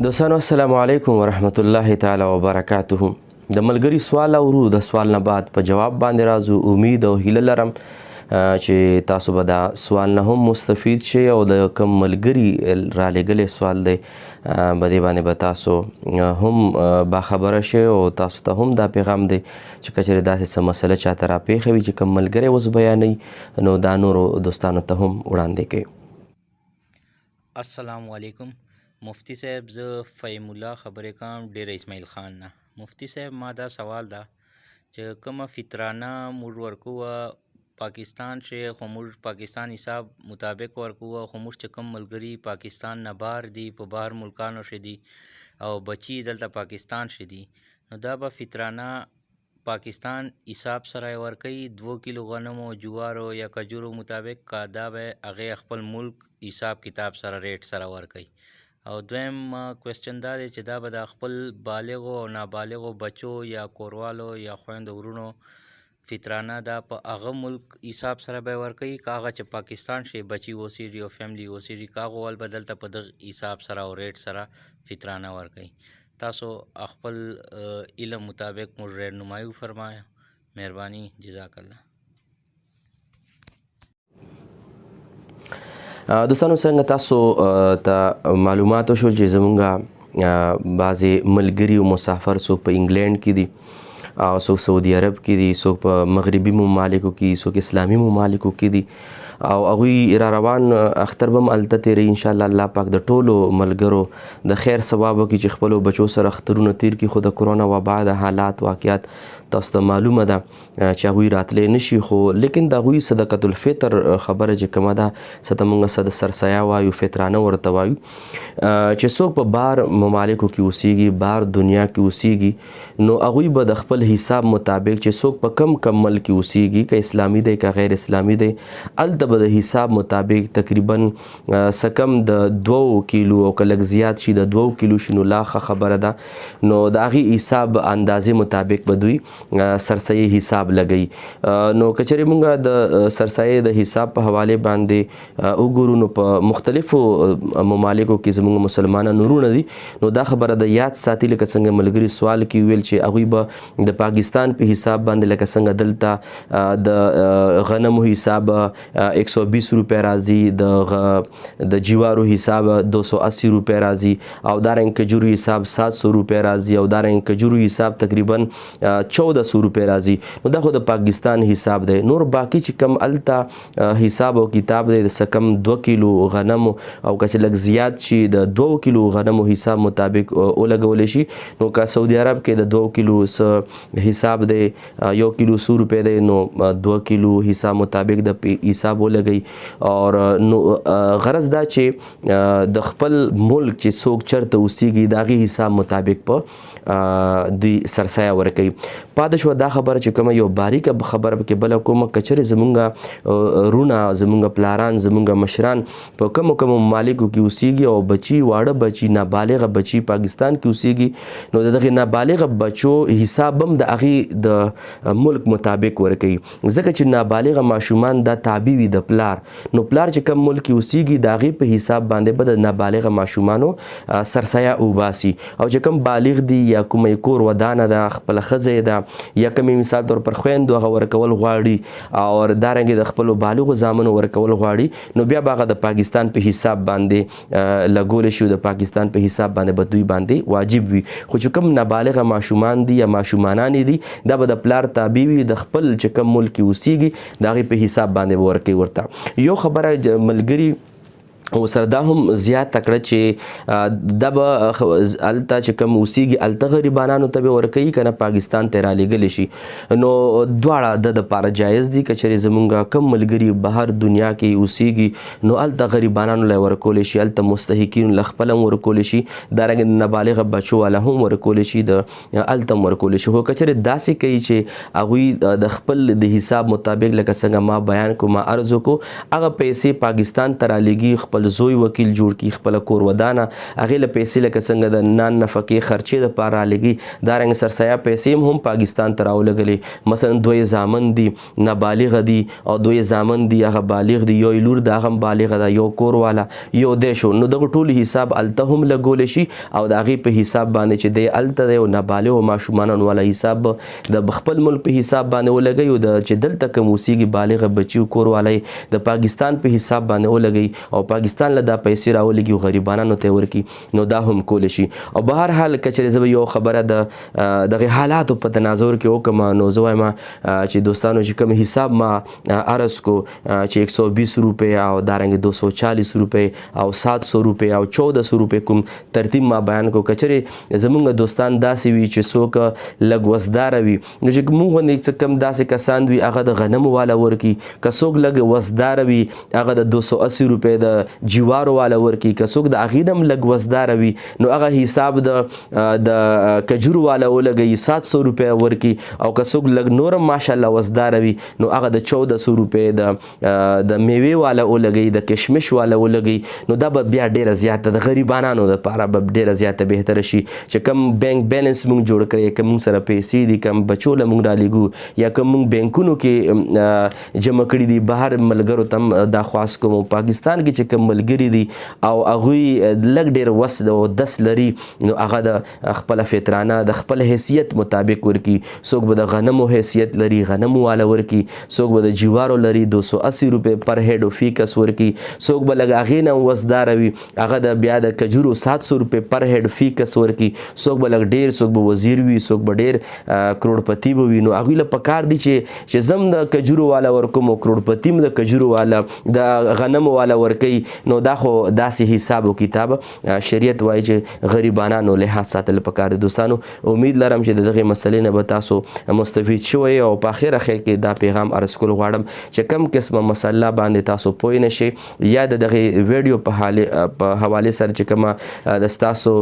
دوستانو السلام علیکم ورحمت الله تعالی وبرکاته. د ملګری سوال اورو، د سوال نه بعد په جواب باندې راځو. امید او هیله لرم چې تاسو به دا سوال نه هم مستفید شئ او د کوم ملګري را لېږلی سوال دی په دې باندې به تاسو هم باخبره شئ او تاسو ته هم دا پیغام دی چې که چېرې داسې څه مسله چاته راپېښه وي چې کوم ملګری اوس بیانوي نو دا نورو دوستانو ته هم وړاندې کوي. السلام علیکم مفتی صاحب، زه فهیم الله خبرې کوم ډیر اسماعیل خان نه. مفتی صاحب ما دا سوال ده چې کومه فطرانه موږ ورکوه پاکستان چې خو موږ پاکستان حساب مطابق ورکوه، خو موږ چې کوم ملګري پاکستان نه بهر دي، په بهر ملکانو شه دي او بچي دلته پاکستان شه دي، نو دا به فطرانه پاکستان حساب سره ورکوي 2 کیلو غنمو جوارو یا کجورو مطابق، کا دا به هغې خپل ملک حساب کتاب سره ریټ سره ورکوي. او دویم کوېسچن دا دی چې دا به د خپل بالغو او نابالغو بچو یا کوروالو یا خویندو ورونو فطرانه دا په هغه ملک حساب سره به ورکوي، که هغه چې پاکستان شي بچي اوسېږي او فیملی اوسېږي، که هغه ول به دلته په دغه حساب سره او ریټ سره فطرانه ورکوي. تاسو خپل علم مطابق موږ رهنمایي وفرمایه. مهرباني، جزاک الله. دوستانو څنګه تاسو ته معلومات شو چې زمونږ بعضې ملګري او مسافر څوک په انګلینډ کې دي او څوک سعودي عرب کې دي، څوک په مغربي ممالکو کې، څوک اسلامي ممالکو کې دي او هغوی را روان اختر به هم هلته تېروي. انشاءالله الله پاک د ټولو ملګرو د خیر ثواب وکړي چې خپلو بچو سره اخترونه تېر کړي. خو د کرونا وبا د حالات واقعیات تاسو ته معلومه ده چې هغوی راتلی نشي، خو لیکن د هغوی صدقة الفطر خبره چې کومه ده څه ته موږ سرسایه وایو، فطرانه ورته وایو، چې څوک په بهر ممالکو کې اوسیږي، بهر دنیا کې اوسیږي، نو هغوی به د خپل حساب مطابق چې څوک په کم ملک کې اوسیږي، که اسلامي دی که غیر اسلامي دی، هلته به د حساب مطابق تقریبا څه کم د 2 کیلو او که لږ زیات شي د 2 کیلو شي نو لا ښه خبره ده، نو د هغې حساب اندازې مطابق به دوی سرسایې حساب لګوي. نو که چېرې موږ د سرسایې د حساب په حوالې باندې وګورو نو په مختلفو ممالکو کې زموږ مسلمانان ورونه دي، نو دا خبره د یاد ساتي لکه څنګه ملګري سوال کې ویل چې هغوی به د پاکستان په حساب باندې لکه څنګه دلته د غنمو حساب 120 روپۍ راځي، د جوارو حساب 280 روپۍ راځي او دارنګ کجورو حساب 700 روپۍ راځي او دارنګ کجورو حساب تقریبا 1400 روپۍ راځي. نو دا خو د پاکستان حساب دی. نور باقي چې کم هلته حساب او کتاب دی د څه کم 2 کیلو غنمو او که چې لږ زیات شي د 2 کیلو غنمو حساب مطابق ولګولی شي، نو که سعودي عرب کې د 2 کیلو حساب دی 1 کیلو 100 روپۍ دی، نو 2 کیلو حساب مطابق د حساب ولګوي. اور نو غرض دا چې د خپل ملک چې څوک چرته اوسیږي د هغې حساب مطابق په دوی سرسایه ورکوي. پاتې شوه دا خبره چې کومه یو باریکه خبره پکې بله کومه، که چېرې زمونږ رونه، زمونږ پلاران، زمونږ مشران په کومو ممالکو کې اوسیږي او بچي، واړه بچي، نابالغه بچي پاکستان کې اوسیږي، نو د دغې نابالغه بچو حساب هم د هغې د ملک مطابق ورکوي، ځکه چې نابالغه ماشومان دا تابع وي د پلار، نو پلار چې کوم ملک کې اوسیږي د هغې په حساب باندې به د نابالغه ماشومانو سرسایه وباسي، او چې کوم بالغ دي یا کومه کور ودانه ده، خپله ښځه ده یا کومې مثال طور پر خویندو هغه ورکول غواړي او دارنګې د خپلو بالغو زامنو ورکول غواړي، نو بیا به هغه د پاکستان په حساب باندې لګولی شي، د پاکستان په حساب باندې به دوی باندې واجب وي. خو چې کوم نابالغه ماشومان دي یا ماشومانانې دي دا به د پلار تابع وي، د خپل چې کوم ملک کې اوسیږي د هغې په حساب باندې به ورکوي. ورته یو خبره ملګري ورسره دا هم زیاته کړه چې دا به هلته چې کوم اوسیږي هلته غریبانانو ته به ورکوي که نه پاکستان ته رالیږلی شي، نو دواړه د دپاره جایز دي. که چېرې زمونږ کم ملګري بهر دنیا کې اوسیږي نو هلته غریبانانو له ورکولی شي، هلته مستحقینو له خپله هم ورکولی شي، دارنګې نابالغه بچو والا هم ورکولی شي، هلته هم ورکولی شي. خو که چېرې داسې کوي چې هغوی د خپل د حساب مطابق لکه څنګه ما بیان کړو، ما عرض وکړو، هغه پیسې پاکستان ته رالیږي، خپل زوی وکیل جوړ کړي، خپل کور ودانه هغې له پیسې لکه څنګه د نان نفقې خرچې دپاره رالګي، دارنګه سرسایه پیسې هم پاکستان ته راولګلې. مثلا دوی زامن دي نابالغه دي او دوی زامن دي هغه بالغ دي، یو لور د هغه بالغه ده، یو کور والا یو دی شو، نو دغه ټولو حساب هلته هم لګولی شي او د هغې په حساب باندې چې دی هلته دی او نابالغو ماشومانو والا حساب د خپل ملک په حساب باندې ولګوي او د چې دلته کوم اوسېږي بالغه بچي او کور والا د پاکستان په حساب باندې ولګوي او پاکستان له دا پیسې راولګي او غریبانو ته ورکړي، نو دا هم کولی شي. او به هر حال که چېرې زه به یو خبره د دغه حالاتو په تناظر کې وکړم، نو زه وایم چې دوستانو چې کوم حساب ما عرض کو چې 120 روپۍ او دارنګه 240 روپۍ او 700 روپۍ او 1400 روپۍ کوم ترتیب ما بیان کو. که چېرې زمونږ دوستان داسې وي چې څوک لږ وزداره وي، نو چې موږ غوندې څه کم داسې کسان وي هغه د غنمو والا ورکړي، که څوک لږ وزداره وي هغه د 280 روپۍ د جوارو والا ورکړي، که څوک د هغې نه هم لږ وزداره وي نو هغه حساب د کجورو والا ولګوي 700 روپۍ ورکړي، او که څوک لږ نور هم ماشاءالله وزداره وي نو هغه د 1400 روپۍ د میوې والا ولګوي، د کشمش والا ولګوي. نو دا به بیا ډېره زیاته د غریبانو دپاره به ډېره زیاته بهتره شي چې کم بینک بیلنس موږ جوړ کړی، که موږ سره پیسې دي، کم بچو له موږ رالیږو یا که موږ بینکونو کې جمع کړي دي، بهر ملګرو ته هم دا خواست کوم پاکستان کې چې کوم ملګري دي او هغوی لږ ډېر وس او دس لري نو هغه د خپله فطرانه د خپل حیثیت مطابق ورکړي. څوک به د غنمو حیثیت لري غنمو والا ورکړي، څوک به د جوارو لري 280 روپۍ پر هیډ او فی کس ورکړي، څوک به لږ هغې نه وزداره وي هغه د بیا د کجورو 700 روپۍ پر هیډ فی کس ورکړي، څوک به لږ ډېر، څوک به وزیر وي، څوک به ډېر کروڑپتی به وي. نو هغوی له پکار دي چې زم د کجورو والا ورکوم او کروڑپتی هم د کجورو والا د غنمو والا ورکوي، نو دا خو داسې حساب و کتاب شریعت وایي چې غریبانانو لحاظ ساتل پکار دي. دوستانو امید لرم چې د دغې مسلې نه به تاسو مستفید شوئ او په اخره خیر کې دا پیغام عرض کول غواړم چې کم قسمه مسله باندې تاسو پوه نه شئ یا د دغې ویډیو په حوالې سره چې کومه د ستاسو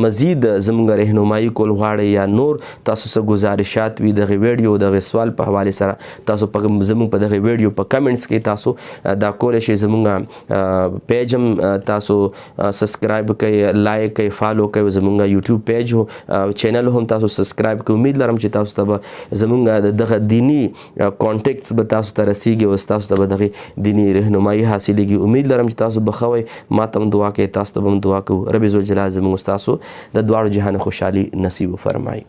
مزید زموږ رهنمایي کول غواړئ یا نور تاسو څه ګزارشات وي دغې ویډیو دغې سوال په حوالې سره تاسو زموږ په دغې ویډیو په کمنټس کې تاسو دا کولی شئ. زموږ پیج هم تاسو سبسکرایب کړئ، لایک کړئ، فالو کړئ، زموږ یوټیوب پیج چینل هم تاسو سبسکرایب کړئ. امید لرم چې تاسو ته به زموږ دغه دینی کانټیکټس به تاسو ته رسیږي او تاسو ته به دغې دینی رهنمایي حاصلېږي. امید لرم چې تاسو به ښه وئ، ما ته هم دعا کوئ، تاسو ته به هم دعا کوو. رب ذوالجلال زموږ ستاسو د دواړو جهان خوشحالي نصیب وفرمایي.